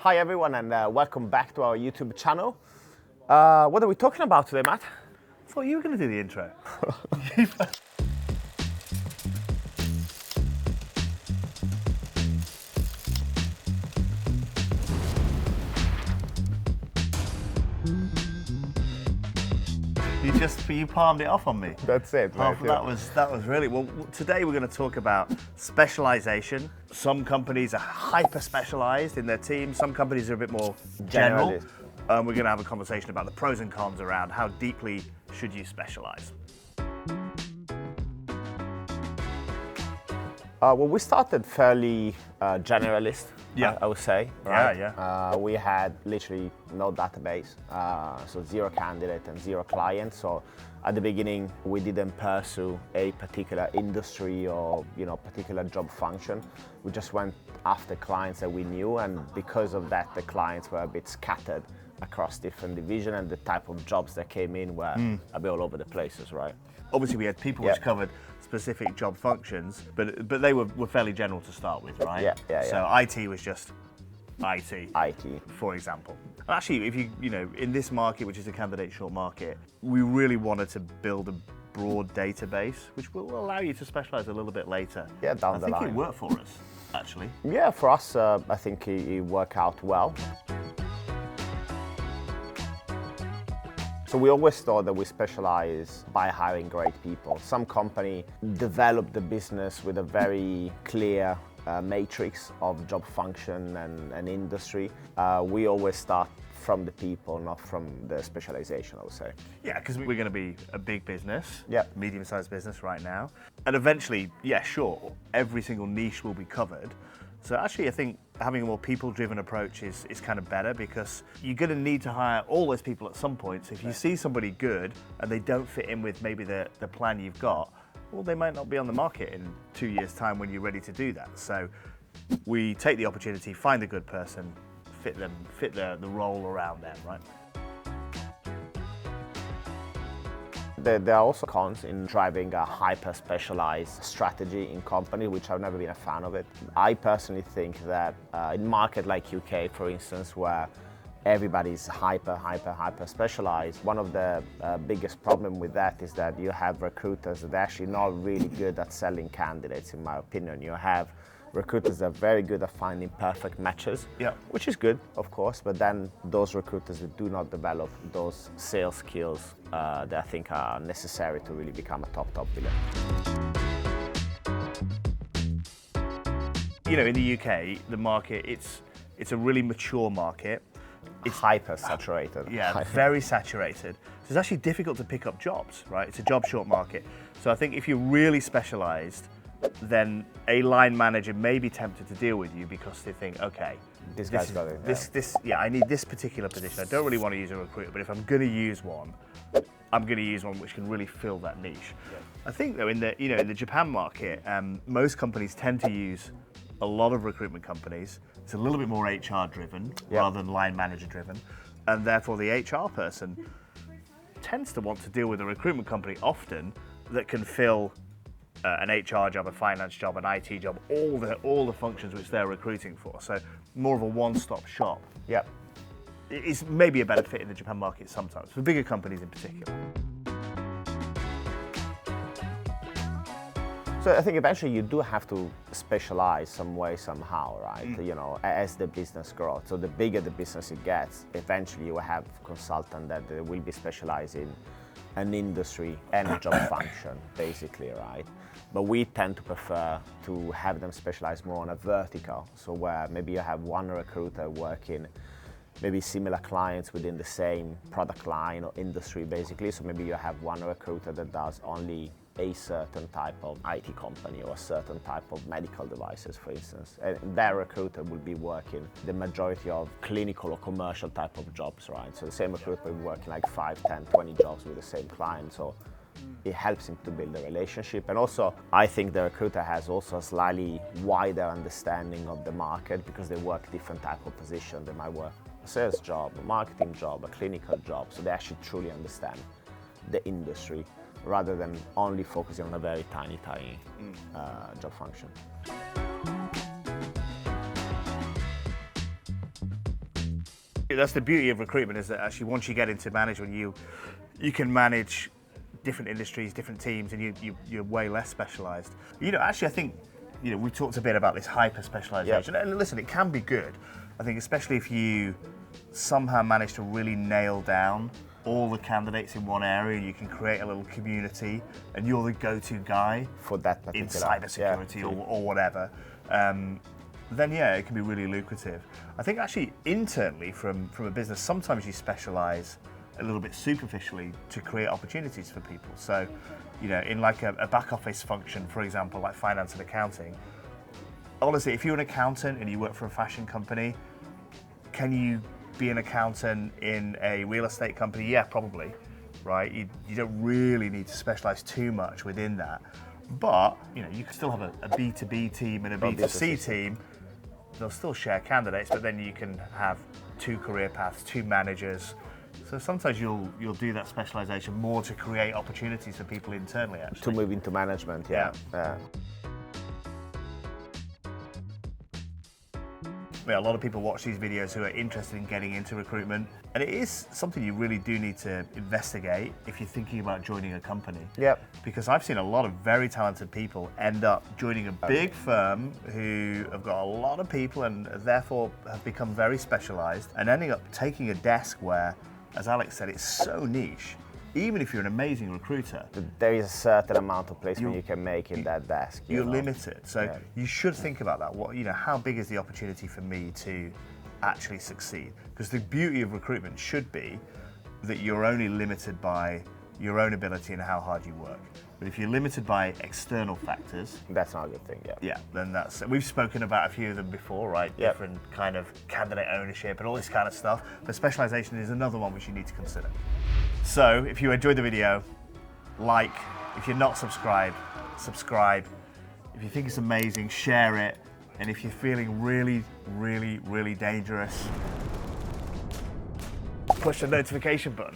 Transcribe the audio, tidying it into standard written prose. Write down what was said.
Hi everyone and welcome back to our YouTube channel. What are we talking about today, Matt? I thought you were going to do the intro. You palmed it off on me. That's it. Right, that was really well. Today we're going to talk about specialization. Some companies are hyper specialized in their team. Some companies are a bit more general. We're going to have a conversation about the pros and cons around how deeply should you specialize. Well, we started fairly generalist, Yeah. I would say. Right? Yeah. We had literally no database, so zero candidate and zero clients. So at the beginning, we didn't pursue a particular industry or particular job function. We just went after clients that we knew, and because of that, the clients were a bit scattered across different divisions, and the type of jobs that came in were a bit all over the places, right? Obviously, we had people which covered specific job functions, but they were fairly general to start with, right? Yeah. So IT was just IT. IT. For example. Actually, if you in this market, which is a candidate short market, we really wanted to build a broad database, which will allow you to specialize a little bit later. Yeah, down the line. I think it worked for us, actually. Yeah, for us, I think it worked out well. So we always thought that we specialize by hiring great people. Some company develop the business with a very clear matrix of job function and industry. We always start from the people, not from the specialization, I would say. Yeah, because we're going to be a big business, medium-sized business right now. And eventually, yeah, sure, every single niche will be covered. So actually, I think having a more people-driven approach is kind of better, because you're going to need to hire all those people at some point. So if you see somebody good and they don't fit in with maybe the plan you've got, well, they might not be on the market in 2 years' time when you're ready to do that. So we take the opportunity, find a good person, fit the role around them, right? There are also cons in driving a hyper-specialized strategy in company, which I've never been a fan of it. I personally think that in market like UK, for instance, where everybody's hyper specialized, one of the biggest problem with that is that you have recruiters that are actually not really good at selling candidates, in my opinion. You have recruiters that are very good at finding perfect matches, which is good, of course, but then those recruiters that do not develop those sales skills that I think are necessary to really become a top biller. In the UK, the market, it's a really mature market. It's hyper saturated. Yeah, very saturated. So it's actually difficult to pick up jobs, right? It's a job short market. So I think if you're really specialized, then a line manager may be tempted to deal with you because they think, okay, this guy's got it. I need this particular position. I don't really want to use a recruiter, but if I'm going to use one, I'm going to use one which can really fill that niche. Yeah. I think though, in the Japan market, most companies tend to use a lot of recruitment companies. It's a little bit more HR driven rather than line manager driven, and therefore the HR person tends to want to deal with a recruitment company often that can fill an HR job, a finance job, an IT job, all the functions which they're recruiting for. So more of a one-stop shop. Yeah. It is maybe a better fit in the Japan market sometimes, for bigger companies in particular. So I think eventually you do have to specialize some way, somehow, right? As the business grows. So the bigger the business it gets, eventually you will have consultants that will be specialized in an industry and a job function, basically, right? But we tend to prefer to have them specialize more on a vertical. So where maybe you have one recruiter working maybe similar clients within the same product line or industry, basically. So maybe you have one recruiter that does only a certain type of IT company or a certain type of medical devices, for instance. And that recruiter will be working the majority of clinical or commercial type of jobs, right? So the same recruiter will be working like 5, 10, 20 jobs with the same client. So it helps him to build a relationship. And also, I think the recruiter has also a slightly wider understanding of the market because they work different type of position. They might work a sales job, a marketing job, a clinical job. So they actually truly understand the industry rather than only focusing on a very tiny job function. That's the beauty of recruitment, is that actually once you get into management, you can manage different industries, different teams, and you're way less specialised. Actually, I think, we talked a bit about this hyper-specialisation, and listen, it can be good. I think especially if you somehow manage to really nail down all the candidates in one area, you can create a little community, and you're the go-to guy for that particular, in cybersecurity or whatever. Then it can be really lucrative. I think actually internally from a business, sometimes you specialise a little bit superficially to create opportunities for people. So, in like a back office function, for example, like finance and accounting, honestly, if you're an accountant and you work for a fashion company, can you be an accountant in a real estate company? Yeah, probably, right? You don't really need to specialise too much within that. But, you can still have a B2B team and a B2C team. They'll still share candidates, but then you can have 2 career paths, 2 managers. So sometimes you'll do that specialisation more to create opportunities for people internally, actually. To move into management, yeah. A lot of people watch these videos who are interested in getting into recruitment, and it is something you really do need to investigate if you're thinking about joining a company. Yep. Because I've seen a lot of very talented people end up joining a big firm who have got a lot of people and therefore have become very specialised, and ending up taking a desk where, as Alex said, it's so niche. Even if you're an amazing recruiter, there is a certain amount of placement you can make in that desk. You're limited, so you should think about that. How big is the opportunity for me to actually succeed? Because the beauty of recruitment should be that you're only limited by your own ability and how hard you work. But if you're limited by external factors, that's not a good thing. Then we've spoken about a few of them before, right? Different kind of candidate ownership and all this kind of stuff. But specialisation is another one which you need to consider. So if you enjoyed the video, like. If you're not subscribed, subscribe. If you think it's amazing, share it. And if you're feeling really, really, really dangerous, push the notification button.